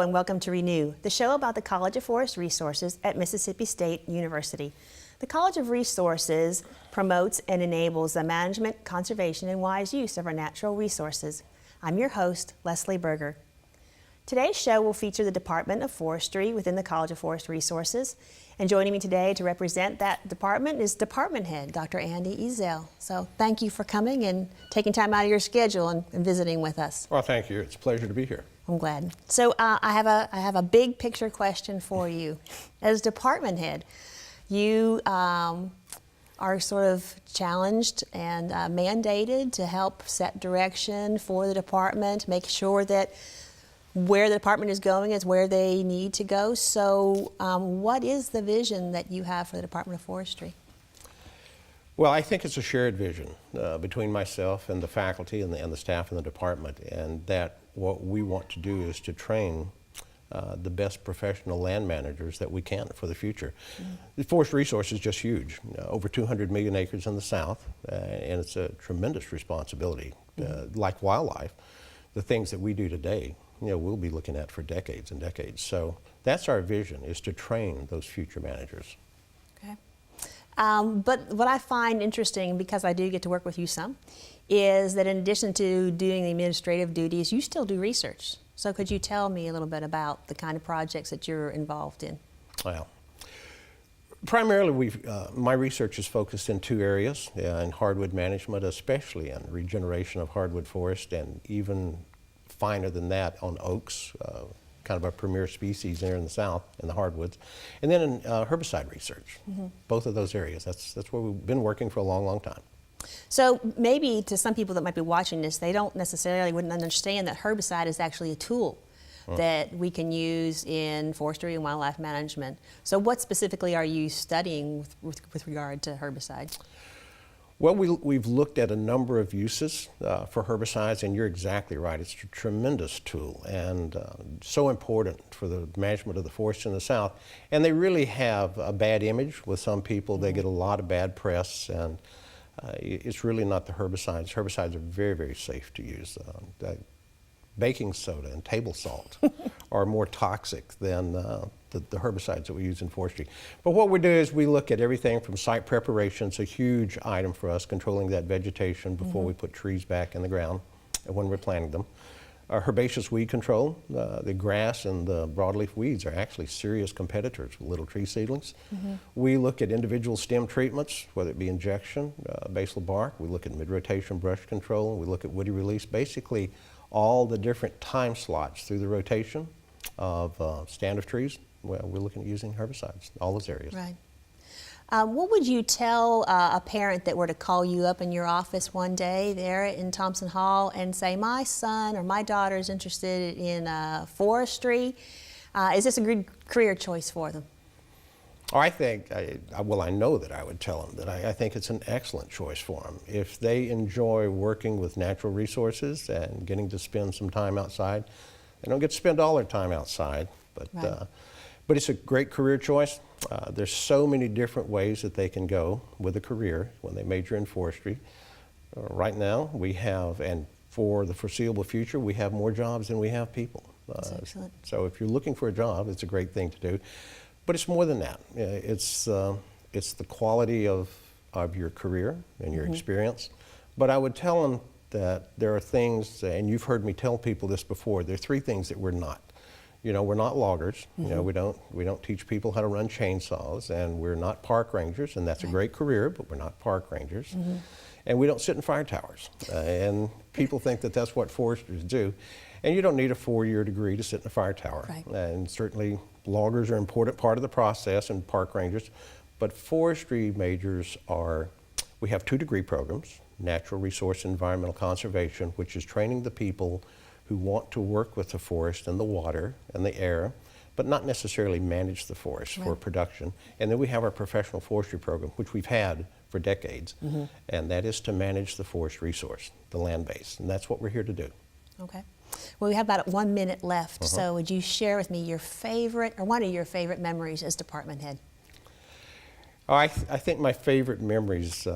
Hello and welcome to Renew, the show about the College of Forest Resources at Mississippi State University. The College of Resources promotes and enables the management, conservation, and wise use of our natural resources. I'm your host, Leslie Berger. Today's show will feature the Department of Forestry within the College of Forest Resources. And joining me today to represent that department is Department Head, Dr. Andy Ezell. So thank you for coming and taking time out of your schedule and visiting with us. Well, thank you. It's a pleasure to be here. I'm glad. So I have a big picture question for you. As department head, you are sort of challenged and mandated to help set direction for the department, make sure that where the department is going is where they need to go. So what is the vision that you have for the Department of Forestry? Well, I think it's a shared vision between myself and the faculty and the staff in the department, and that what we want to do is to train the best professional land managers that we can for the future. The forest resource is just huge, over 200 million acres in the South, and it's a tremendous responsibility. Like wildlife, the things that we do today, we'll be looking at for decades and decades. So that's our vision, is to train those future managers. Okay. But what I find interesting, because I do get to work with you some, is that in addition to doing the administrative duties, you still do research. So could you tell me a little bit about the kind of projects that you're involved in? Well, primarily my research is focused in two areas, in hardwood management, especially in regeneration of hardwood forest, and even finer than that on oaks, kind of a premier species there in the South, in the hardwoods, and then in herbicide research. Both of those areas, that's where we've been working for a long, long time. So maybe to some people that might be watching this, they don't necessarily wouldn't understand that herbicide is actually a tool that we can use in forestry and wildlife management. So what specifically are you studying with regard to herbicide? Well, we've looked at a number of uses for herbicides, and you're exactly right. It's a tremendous tool and so important for the management of the forest in the South. And they really have a bad image with some people. They get a lot of bad press, and it's really not the herbicides. Herbicides are very, very safe to use. Baking soda and table salt are more toxic than the herbicides that we use in forestry. But what we do is we look at everything from site preparation. It's a huge item for us, controlling that vegetation before we put trees back in the ground and when we're planting them. Herbaceous weed control. The grass and the broadleaf weeds are actually serious competitors with little tree seedlings. We look at individual stem treatments, whether it be injection, basal bark. We look at mid-rotation brush control. We look at woody release. Basically, all the different time slots through the rotation of stand of trees. Well, we're looking at using herbicides, all those areas. Right. What would you tell a parent that were to call you up in your office one day there in Thompson Hall and say, my son or my daughter is interested in forestry? Is this a good career choice for them? Oh, I think, I know that I would tell them that I think it's an excellent choice for them. If they enjoy working with natural resources and getting to spend some time outside, they don't get to spend all their time outside, but it's a great career choice. There's so many different ways that they can go with a career when they major in forestry. Right now we have, and for the foreseeable future, we have more jobs than we have people. That's excellent. So if you're looking for a job, it's a great thing to do. But it's more than that. It's the quality of your career and your experience. But I would tell them that there are things, and you've heard me tell people this before, there are three things that we're not. We're not loggers. We don't teach people how to run chainsaws, and we're not park rangers, and that's a great career, but we're not park rangers. And we don't sit in fire towers. And people think that that's what foresters do. And you don't need a 4-year degree to sit in a fire tower. Right. And certainly loggers are an important part of the process, and park rangers. But forestry majors we have 2-degree programs, Natural Resource and Environmental Conservation, which is training the people who want to work with the forest and the water and the air, but not necessarily manage the forest for production. And then we have our professional forestry program, which we've had for decades, and that is to manage the forest resource, the land base, and that's what we're here to do. Okay. Well, we have about 1 minute left, so would you share with me your favorite, or one of your favorite memories as department head? I think my favorite memories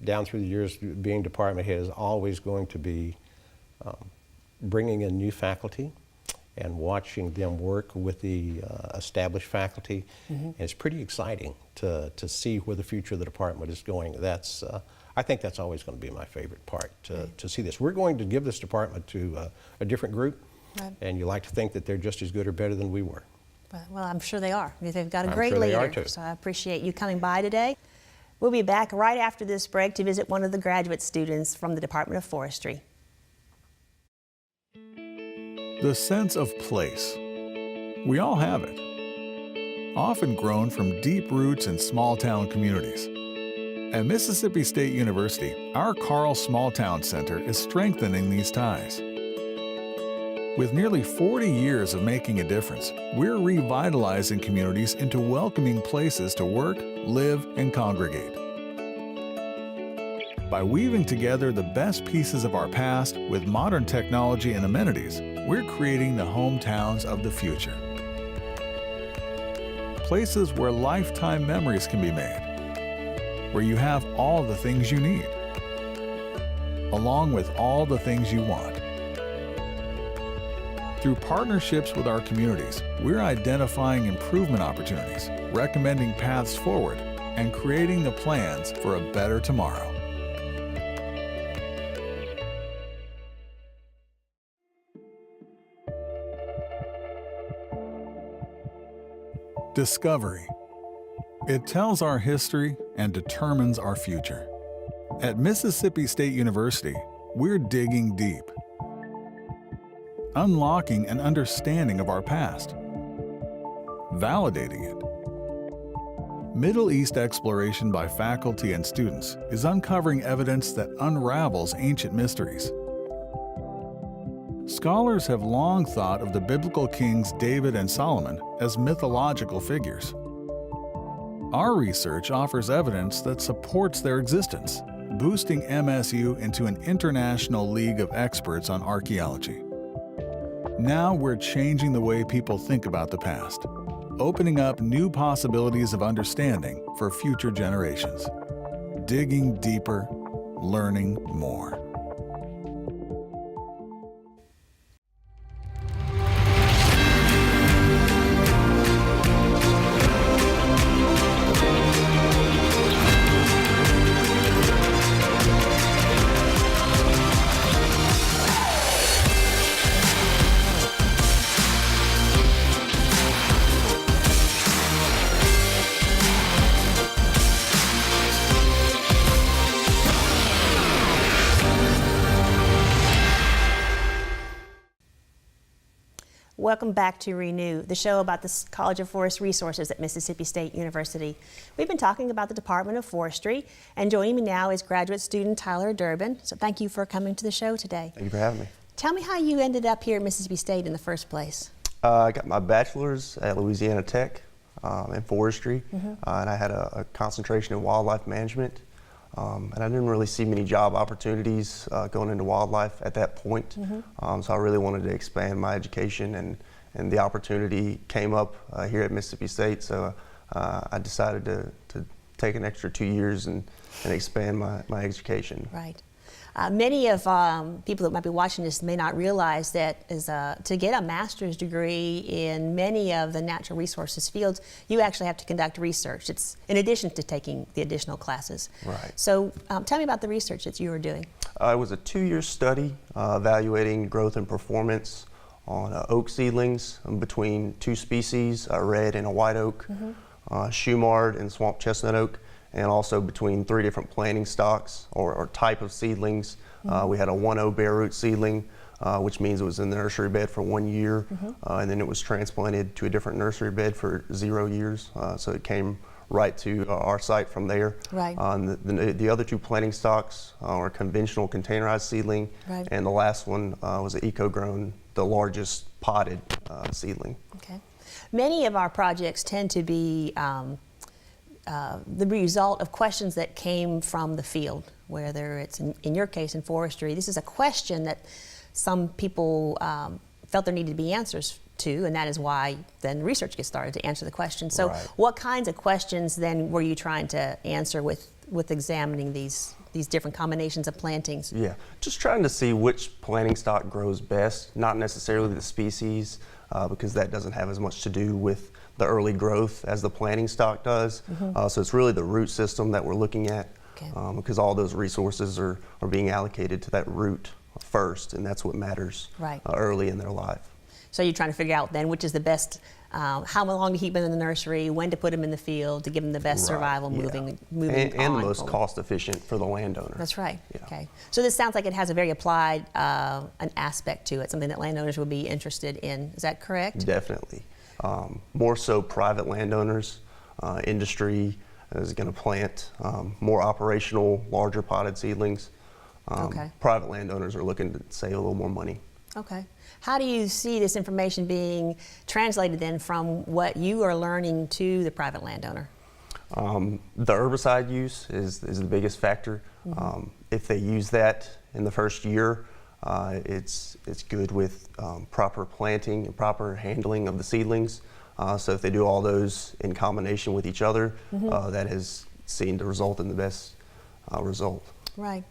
down through the years being department head is always going to be bringing in new faculty and watching them work with the established faculty. And it's pretty exciting to see where the future of the department is going. That's, I think that's always going to be my favorite part, to see this. We're going to give this department to a different group, and you like to think that they're just as good or better than we were. Well, I'm sure they are. They've got a I'm great sure they leader. are, too. So I appreciate you coming by today. We'll be back right after this break to visit one of the graduate students from the Department of Forestry. The sense of place. We all have it, often grown from deep roots in small-town communities. At Mississippi State University, our Carl Small Town Center is strengthening these ties. With nearly 40 years of making a difference, we're revitalizing communities into welcoming places to work, live, and congregate. By weaving together the best pieces of our past with modern technology and amenities, we're creating the hometowns of the future. Places where lifetime memories can be made, where you have all the things you need, along with all the things you want. Through partnerships with our communities, we're identifying improvement opportunities, recommending paths forward, and creating the plans for a better tomorrow. Discovery. It tells our history and determines our future. At Mississippi State University, we're digging deep, unlocking an understanding of our past, validating it. Middle East exploration by faculty and students is uncovering evidence that unravels ancient mysteries. Scholars have long thought of the biblical kings David and Solomon as mythological figures. Our research offers evidence that supports their existence, boosting MSU into an international league of experts on archaeology. Now we're changing the way people think about the past, opening up new possibilities of understanding for future generations. Digging deeper, learning more. Welcome back to Renew, the show about the College of Forest Resources at Mississippi State University. We've been talking about the Department of Forestry, and joining me now is graduate student Tyler Durbin. So thank you for coming to the show today. Thank you for having me. Tell me how you ended up here at Mississippi State in the first place. I got my bachelor's at Louisiana Tech in forestry, and I had a concentration in wildlife management. And I didn't really see many job opportunities going into wildlife at that point. So I really wanted to expand my education, and the opportunity came up here at Mississippi State. So I decided to take an extra 2 years and expand my education. Right. Many of people that might be watching this may not realize that to get a master's degree in many of the natural resources fields, you actually have to conduct research. It's in addition to taking the additional classes. Right. So tell me about the research that you were doing. It was a 2-year study evaluating growth and performance on oak seedlings between 2 species, a red and a white oak, Shumard and swamp chestnut oak, and also between 3 different planting stocks or type of seedlings. We had a 1-0 bare root seedling, which means it was in the nursery bed for 1 year, and then it was transplanted to a different nursery bed for 0 years. So it came right to our site from there. Right. The other 2 planting stocks are conventional containerized seedling, right. And the last one was an eco-grown, the largest potted seedling. Okay. Many of our projects tend to be the result of questions that came from the field, whether it's in your case in forestry. This is a question that some people felt there needed to be answers to, and that is why then research gets started to answer the question. So Right. what kinds of questions then were you trying to answer with examining these these different combinations of plantings? Yeah, just trying to see which planting stock grows best, not necessarily the species, because that doesn't have as much to do with the early growth as the planting stock does. So it's really the root system that we're looking at, Okay. because all those resources are being allocated to that root first, and that's what matters Right. early in their life. So you're trying to figure out then which is the best, how long to keep them in the nursery, when to put them in the field to give them the best Right, survival yeah. moving and the on most forward. cost efficient for the landowner. That's right. Yeah. Okay. So this sounds like it has a very applied an aspect to it, something that landowners would be interested in. Is that correct? Definitely. More so private landowners, industry is going to plant more operational, larger potted seedlings. Okay. Private landowners are looking to save a little more money. Okay. How do you see this information being translated then from what you are learning to the private landowner? The herbicide use is the biggest factor. If they use that in the first year, it's good with proper planting and proper handling of the seedlings. So if they do all those in combination with each other, that has seen to result in the best result. Right.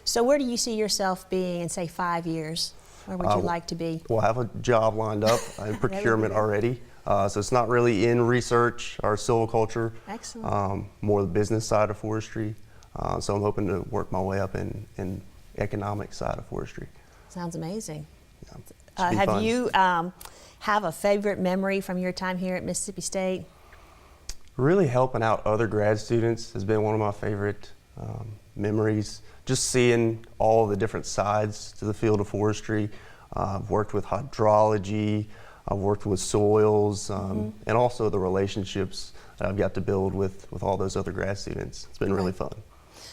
So where do you see yourself being in, say, 5 years? Where would you like to be? We'll have a job lined up in procurement already. So it's not really in research or silviculture. Excellent. More the business side of forestry. So I'm hoping to work my way up in economic side of forestry. Sounds amazing. Yeah, should be Have fun. you have a favorite memory from your time here at Mississippi State? Really helping out other grad students has been one of my favorite memories. Just seeing all the different sides to the field of forestry. I've worked with hydrology, I've worked with soils, and also the relationships that I've got to build with all those other grad students. It's been really fun.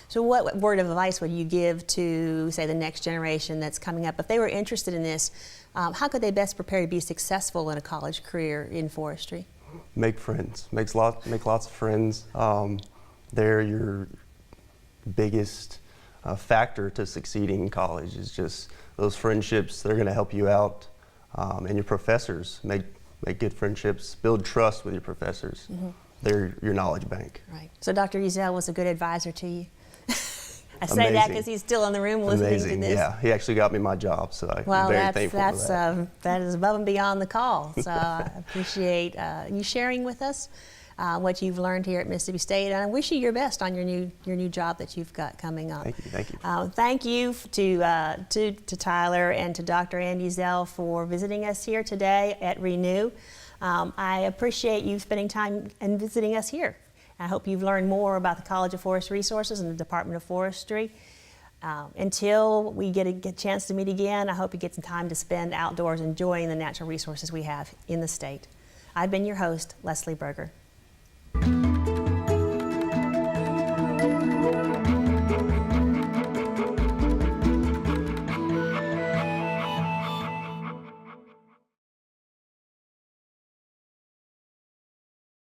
So what word of advice would you give to, say, the next generation that's coming up? If they were interested in this, how could they best prepare to be successful in a college career in forestry? Make friends, make lots of friends. They're your biggest factor to succeeding in college is just those friendships. They're going to help you out, and your professors make good friendships. Build trust with your professors. They're your knowledge bank. Right. So Dr. Ezel was a good advisor to you? I say that Amazing. because he's still in the room listening Amazing, to this. yeah. He actually got me my job, so I'm Well, very thankful for that. that is above and beyond the call. So I appreciate you sharing with us what you've learned here at Mississippi State, and I wish you your best on your new job that you've got coming up. Thank you, thank you. Thank you to Tyler and to Dr. Andy Zell for visiting us here today at Renew. I appreciate you spending time and visiting us here. I hope you've learned more about the College of Forest Resources and the Department of Forestry. Until we get a chance to meet again, I hope you get some time to spend outdoors enjoying the natural resources we have in the state. I've been your host, Leslie Berger.